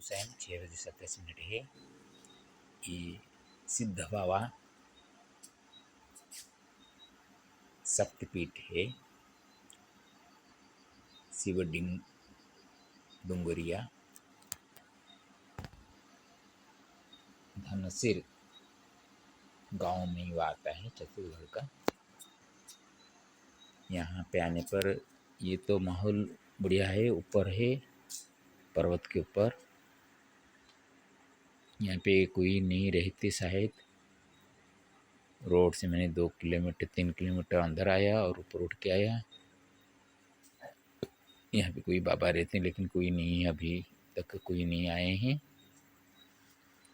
Time 6 बजे 27 minute है। ये सिद्ध बाबा शक्तिपीठ है, शिवडिंग डुंगरिया धनसिर गांव में ही आता है, छत्तीसगढ़ का। यहाँ पे आने पर ये तो माहौल बढ़िया है, ऊपर है पर्वत के ऊपर। यहाँ पे कोई नहीं रहते शायद। रोड से मैंने 2 किलोमीटर 3 किलोमीटर अंदर आया और ऊपर उठ के आया। यहाँ पे कोई बाबा रहते हैं लेकिन कोई नहीं है, अभी तक कोई नहीं आए हैं।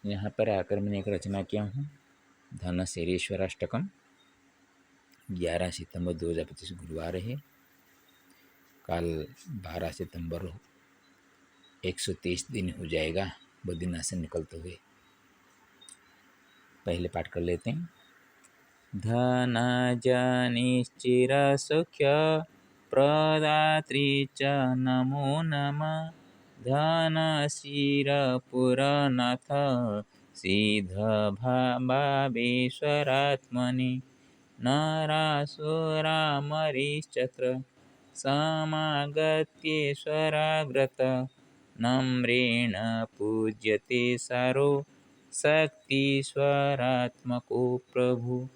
यहाँ पर आकर मैंने एक रचना किया हूँ, धनसिरेश्वराष्टकम। 11 सितंबर 2025 गुरुवार है। कल 12 सितंबर 123 दिन हो जाएगा बद्रीनाथ से निकलते हुए। पहले पाठ कर लेते हैं। धनजनिश्चिरसुख्य प्रदात्री च नमो नमः। धनशिरपुरनाथ सिद्धभावेश्वरात्मने। नरासुरामरीश्चत्र समागत्येश्वराग्रत। नम्रेण पूज्यते सारो शक्तीश्वरात्मको प्रभु।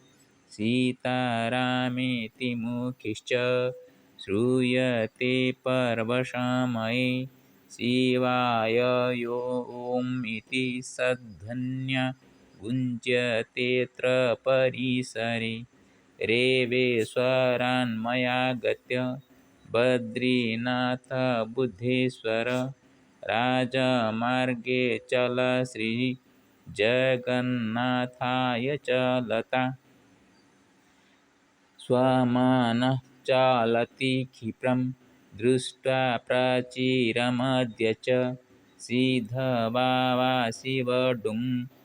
सीतारामेति मुखिश्च श्रूयते पर्वसमये। शिवाय यो ॐ इति सद्ध्वन्या गुञ्जतेऽत्र परिसरे। रेवेश्वरान्मयागत्य बद्रीनाथ बुद्धेश्वर। राजमार्गे चलश्री जगन्नाथाय चलता। स्वमानः चालति क्षिप्रं दृष्ट्वा प्राचीरमद्य च। सिद्धबाबा शिवडुङ्गरीं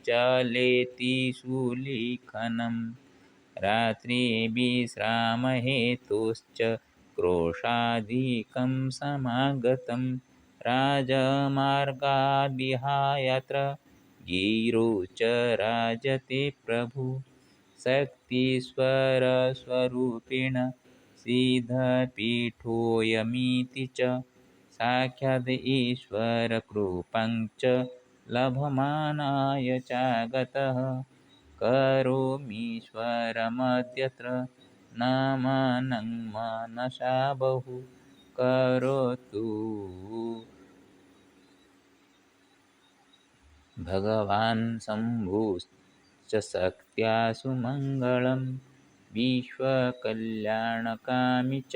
चलेति सुलिखनम्। रात्रिविश्रामहेतुश्च क्रोशाधिकं समागतं। राजमार्गाद् विहायात्र गिरौ च राजते प्रभु। शक्तीश्वरस्वरूपेण सिद्धपीठोऽयमिति च। साक्षात् ईश्वरकृपां च लभमानाय चागतः। करोमीश्वरमद्यत्र नमनं मनसा बहु। करोतु भगवान् शम्भुश्च शक्त्या सुमङ्गलं। विश्वकल्याणकामी च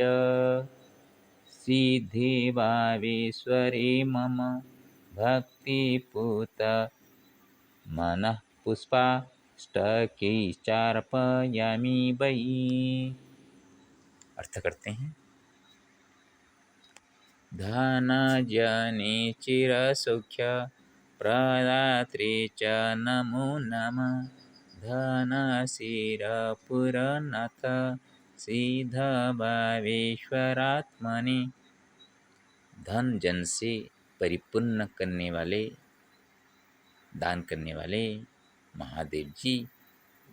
सिद्धे भावेश्वरे मम। भक्तिपूत मनः पुष्पाष्टकैश्चार्पयामि वै। अर्थ करते हैं। धनजने चिरसौख्य प्रदात्री च नमो नमः। धनशिरपुरनाथ सिद्धभावेश्वरात्मने। धन जन से परिपूर्ण करने वाले, दान करने वाले महादेव जी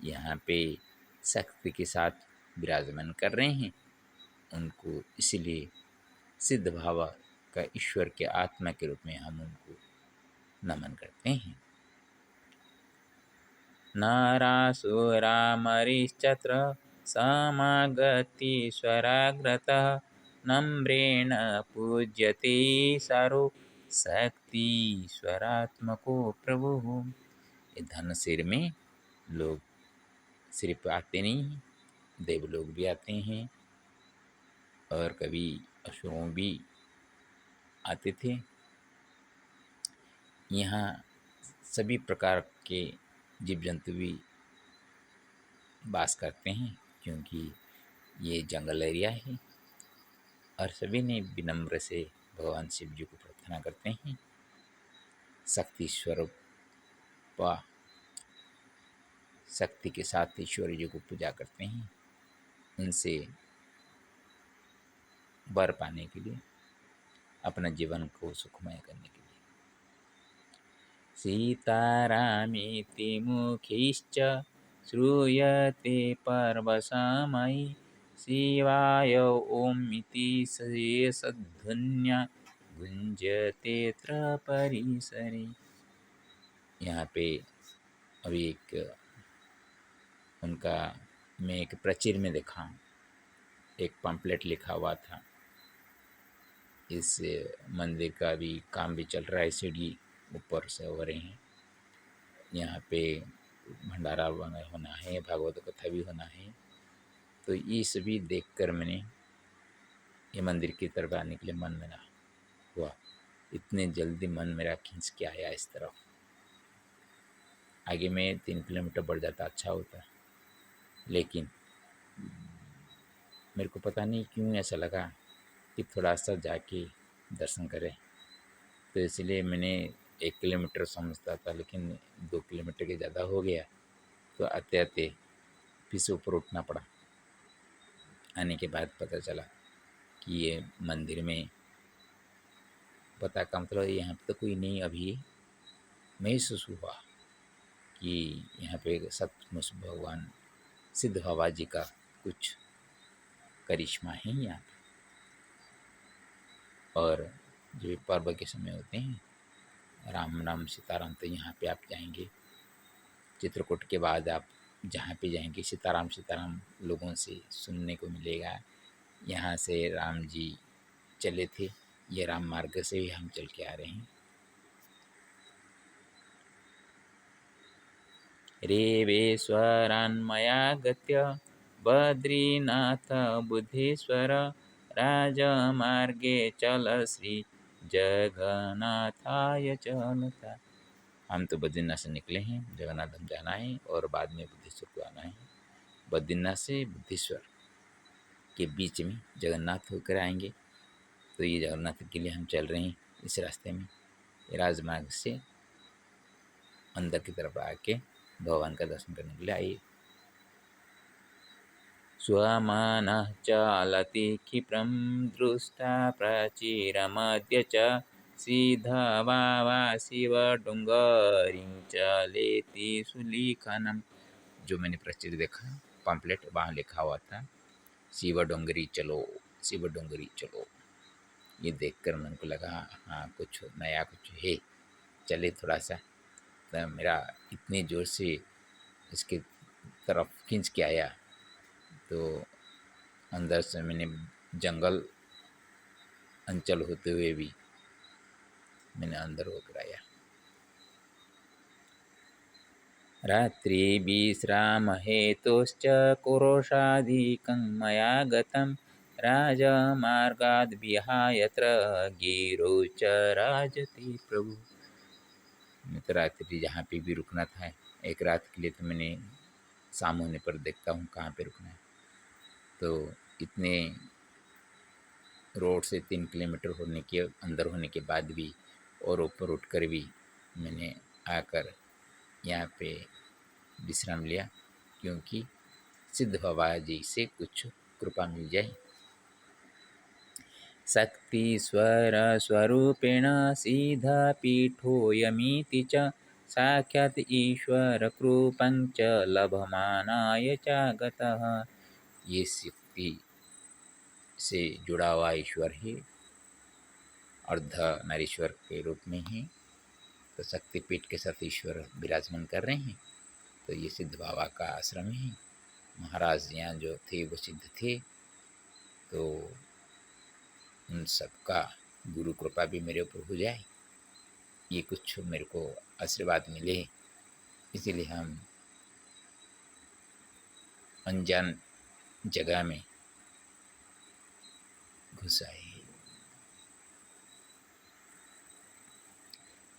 यहाँ पे शक्ति के साथ विराजमान कर रहे हैं। उनको इसलिए सिद्ध भाव का ईश्वर के आत्मा के रूप में हम उनको नमन करते हैं। नरासुरामरीश्चत्र समागत्येश्वराग्रतः। नम्रेण पूज्यते सारो शक्तीश्वरात्मको प्रभुः। ये धनसिर में लोग सिर्फ आते नहीं, देवलोग भी आते हैं और कभी असुरों भी आते थे। यहाँ सभी प्रकार के जीव जंतु भी वास करते हैं क्योंकि ये जंगल एरिया है। और सभी ने विनम्र से भगवान शिव जी को प्रार्थना करते हैं। शक्ति स्वरूप व शक्ति के साथ ईश्वर जी को पूजा करते हैं, उनसे वर पाने के लिए। अपना जीवन को सुखमय करने के लिए। सीतारामेति मुखैश्च श्रूयते पर्वसमयि शिवाय ॐ इति सद्ध्वन्या गुंजतेऽत्र परिसरे। यहाँ पे अभी एक उनका मैं एक प्रचिर में देखा, एक पम्पलेट लिखा हुआ था। इस मंदिर का भी काम भी चल रहा है, सीढ़ी ऊपर से हो रहे हैं। यहाँ पे भंडारा होना है, भागवत कथा भी होना है। तो ये सभी देखकर मैंने ये मंदिर की तरफ आने के लिए मन मेरा हुआ। इतने जल्दी मन मेरा खींच के आया इस तरफ। आगे में 3 किलोमीटर बढ़ जाता अच्छा होता, लेकिन मेरे को पता नहीं क्यों ऐसा लगा कि थोड़ा सा जाके दर्शन करें। तो इसलिए मैंने 1 किलोमीटर समझता था, लेकिन 2 किलोमीटर के ज़्यादा हो गया। तो आते आते फिर से ऊपर उठना पड़ा। आने के बाद पता चला कि ये मंदिर में पता का मतलब यहाँ पे तो कोई नहीं। अभी महसूस हुआ कि यहाँ पे सचमुच भगवान सिद्ध बाबा जी का कुछ करिश्मा है यहाँ पे। और जो पर्व के समय होते हैं राम राम सीताराम, तो यहाँ पे आप जाएंगे चित्रकूट के बाद आप जहाँ पे जाएंगे सीताराम सीताराम लोगों से सुनने को मिलेगा। यहाँ से राम जी चले थे, ये राम मार्ग से ही हम चल के आ रहे हैं। रेवेश्वरान्मया गत्य बद्रीनाथ बुद्धेश्वर राजमार्गे चल श्री जगन्नाथाय चलता। हम तो बद्रीनाथ से निकले हैं, जगन्नाथ धाम जाना है और बाद में बुद्धेश्वर को आना है। बद्रीनाथ से बुद्धेश्वर के बीच में जगन्नाथ होकर आएंगे। तो ये जगन्नाथ के लिए हम चल रहे हैं। इस रास्ते में राजमार्ग से अंदर की तरफ आके भगवान का दर्शन करने के लिए आइए। स्वमानः चालति क्षिप्रं दृष्टा प्राचीरमद्य च सीधवावा शिवडुंगरिं चलेति सुलिखनम्। जो मैंने प्रचिर देखा पम्पलेट, वहाँ लिखा हुआ था शिवडुंगरी चलो, शिवडुंगरी चलो। ये देखकर मन को लगा हाँ कुछ नया कुछ है, चले थोड़ा सा। तो मेरा इतने ज़ोर से इसके तरफ खींच के आया, तो अंदर से मैंने जंगल अंचल होते हुए भी मैंने अंदर होकर आया। रात्रि विश्राम हेतुश्च कोरोषाधिकं मया गतं राजमार्गाद् विहाय यत्र गिरौ च राजति प्रभु। मैं तो रात्रि जहाँ पे भी रुकना था, एक रात के लिए तो मैंने शाम होने पर देखता हूँ कहाँ पे रुकना है। तो इतने रोड से 3 किलोमीटर होने के अंदर होने के बाद भी और ऊपर उठकर भी मैंने आकर यहाँ पे विश्राम लिया, क्योंकि सिद्ध बाबा जी से कुछ कृपा मिल जाए। शक्ति स्वर स्वरूपेण सीधा पीठोऽयमिति च साक्षात् ईश्वर कृपं च लभमानाय चागतः। ये शक्ति से जुड़ा हुआ ईश्वर है, अर्ध नारीश्वर के रूप में है। तो शक्तिपीठ के साथ ईश्वर विराजमान कर रहे हैं। तो ये सिद्ध बाबा का आश्रम है। महाराज यहाँ जो थे वो सिद्ध थे। तो उन सबका गुरु कृपा भी मेरे ऊपर हो जाए, ये कुछ मेरे को आशीर्वाद मिले, इसीलिए हम अनजान जगह में घुस आए।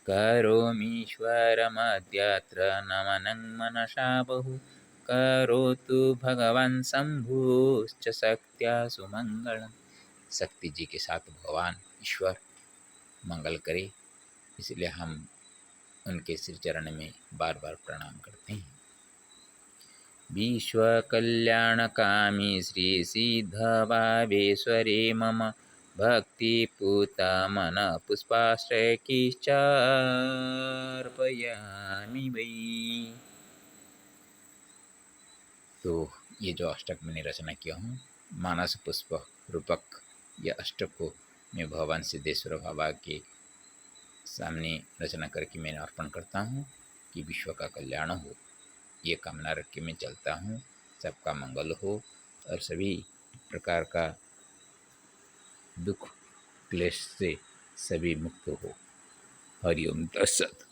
करोमीश्वरमद्यत्र नमनं मनसा बहु करोतु भगवान शंभुश्च शक्त्या सुमंगलम्। शक्ति जी के साथ भगवान ईश्वर मंगल करे, इसलिए हम उनके श्री चरण में बार बार प्रणाम करते हैं। विश्व कल्याणकामी श्री सिद्ध भावेश्वरे मम भक्तिपूता मन पुष्पाश्रयकिश्चार्पयामि वै। तो ये जो अष्टक मैंने रचना किया हूँ, मानस पुष्प रूपक यह अष्टक को मैं भगवान सिद्धेश्वर बाबा के सामने रचना करके मैं अर्पण करता हूँ कि विश्व का कल्याण हो, ये कामना रख के मैं चलता हूँ। सबका मंगल हो और सभी प्रकार का दुख क्लेश से सभी मुक्त हो। हरिओम तत्सत।